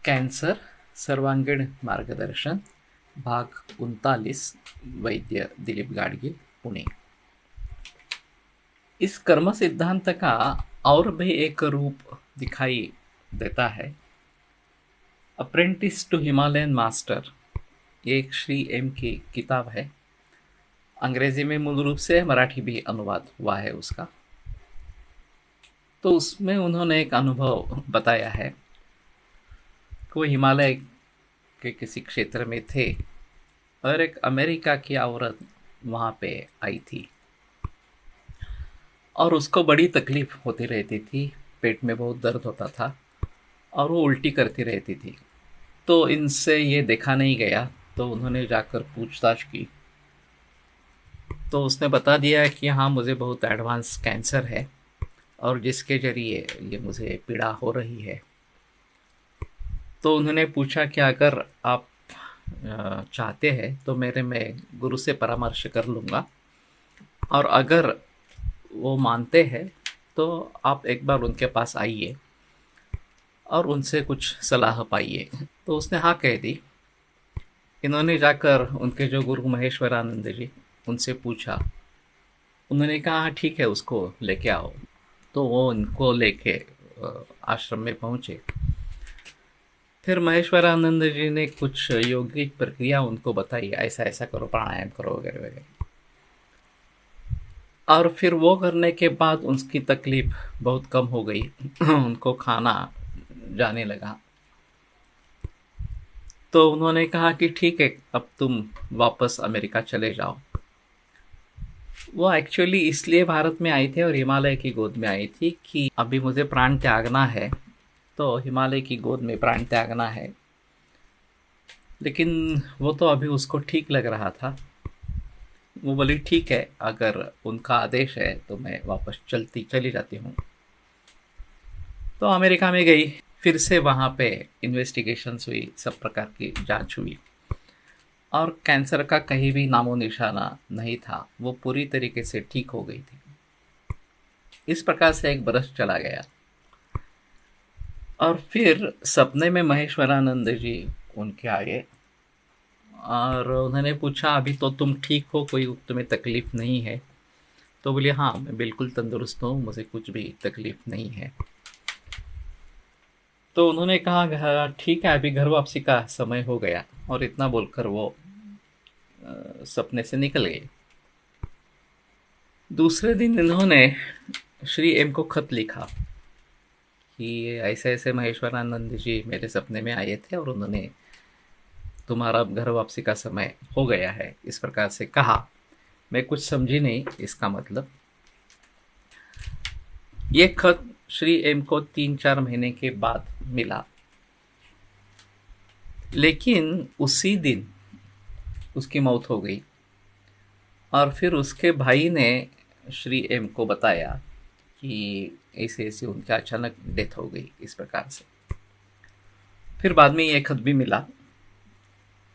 Cancer सर्वांगीण मार्गदर्शन भाग 39 वैद्य दिलीप गाडगीळ पुणे। इस कर्म सिद्धांत का और भी एक रूप दिखाई देता है। अप्रेंटिस टू हिमालयन मास्टर, ये एक श्री एम की किताब है। अंग्रेजी में मूल रूप से, मराठी भी अनुवाद हुआ है उसका। तो उसमें उन्होंने एक अनुभव बताया है कि वो हिमालय के किसी क्षेत्र में थे और एक अमेरिका की औरत वहाँ पे आई थी और उसको बड़ी तकलीफ होती रहती थी, पेट में बहुत दर्द होता था और वो उल्टी करती रहती थी। तो इनसे ये देखा नहीं गया, तो उन्होंने जाकर पूछताछ की। तो उसने बता दिया कि हाँ, मुझे बहुत एडवांस कैंसर है और जिसके जरिए ये मुझे पीड़ा हो रही है। तो उन्होंने पूछा कि अगर आप चाहते हैं तो मैं गुरु से परामर्श कर लूँगा, और अगर वो मानते हैं तो आप एक बार उनके पास आइए और उनसे कुछ सलाह पाइए। तो उसने हाँ कह दी। इन्होंने जाकर उनके जो गुरु महेश्वरानंद जी, उनसे पूछा। उन्होंने कहा हाँ ठीक है, उसको लेके आओ। तो वो उनको लेके आश्रम में पहुँचे। फिर महेश्वरानंद जी ने कुछ योगिक प्रक्रिया उनको बताई, ऐसा ऐसा करो, प्राणायाम करो वगैरह वगैरह। और फिर वो करने के बाद उसकी तकलीफ बहुत कम हो गई। उनको खाना जाने लगा। तो उन्होंने कहा कि ठीक है, अब तुम वापस अमेरिका चले जाओ। वो एक्चुअली इसलिए भारत में आई थी और हिमालय की गोद में आई थी कि अभी मुझे प्राण त्यागना है, तो हिमालय की गोद में प्राण त्यागना है। लेकिन वो तो अभी उसको ठीक लग रहा था। वो बोली ठीक है, अगर उनका आदेश है तो मैं वापस चली जाती हूँ। तो अमेरिका में गई। फिर से वहाँ पे इन्वेस्टिगेशंस हुई, सब प्रकार की जांच हुई और कैंसर का कहीं भी नामो निशाना नहीं था। वो पूरी तरीके से ठीक हो गई थी। इस प्रकार से एक बरस चला गया और फिर सपने में महेश्वरानंद जी उनके आए और उन्होंने पूछा, अभी तो तुम ठीक हो, कोई तुम्हें तकलीफ नहीं है? तो बोले हाँ, मैं बिल्कुल तंदुरुस्त हूँ, मुझे कुछ भी तकलीफ नहीं है। तो उन्होंने कहा ठीक है, अभी घर वापसी का समय हो गया, और इतना बोलकर वो सपने से निकल गए। दूसरे दिन इन्होंने श्री एम को खत लिखा कि ऐसे ऐसे महेश्वरानंद जी मेरे सपने में आए थे और उन्होंने तुम्हारा घर वापसी का समय हो गया है, इस प्रकार से कहा। मैं कुछ समझी नहीं इसका मतलब। ये खत श्री एम को 3-4 महीने के बाद मिला, लेकिन उसी दिन उसकी मौत हो गई। और फिर उसके भाई ने श्री एम को बताया कि ऐसे ऐसे उनका अचानक डेथ हो गई, इस प्रकार से। फिर बाद में ये खत भी मिला।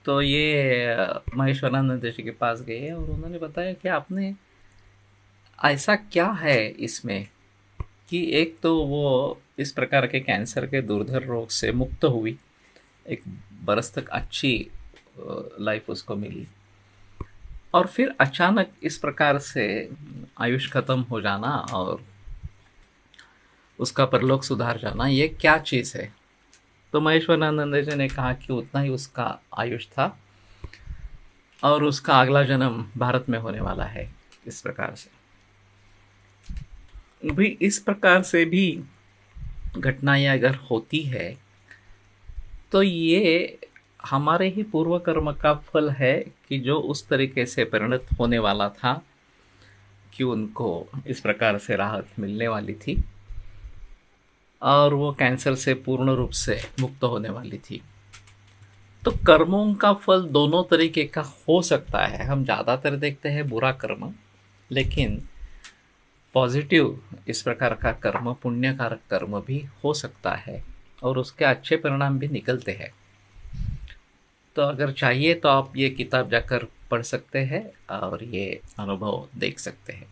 तो ये महेश्वरानंद जी के पास गए और उन्होंने बताया कि आपने ऐसा क्या है इसमें कि एक तो वो इस प्रकार के कैंसर के दुर्धर रोग से मुक्त हुई, एक बरस तक अच्छी लाइफ उसको मिली, और फिर अचानक इस प्रकार से आयुष खत्म हो जाना और उसका परलोक सुधार जाना, ये क्या चीज़ है? तो महेश्वरानंद जी ने कहा कि उतना ही उसका आयुष था और उसका अगला जन्म भारत में होने वाला है, इस प्रकार से। भी इस प्रकार से भी घटनाएं अगर होती है तो ये हमारे ही पूर्व कर्म का फल है कि जो उस तरीके से परिणत होने वाला था कि उनको इस प्रकार से राहत मिलने वाली थी और वो कैंसर से पूर्ण रूप से मुक्त होने वाली थी। तो कर्मों का फल दोनों तरीके का हो सकता है। हम ज़्यादातर देखते हैं बुरा कर्म, लेकिन पॉजिटिव इस प्रकार का कर्म, पुण्यकारक कर्म भी हो सकता है और उसके अच्छे परिणाम भी निकलते हैं। तो अगर चाहिए तो आप ये किताब जाकर पढ़ सकते हैं और ये अनुभव देख सकते हैं।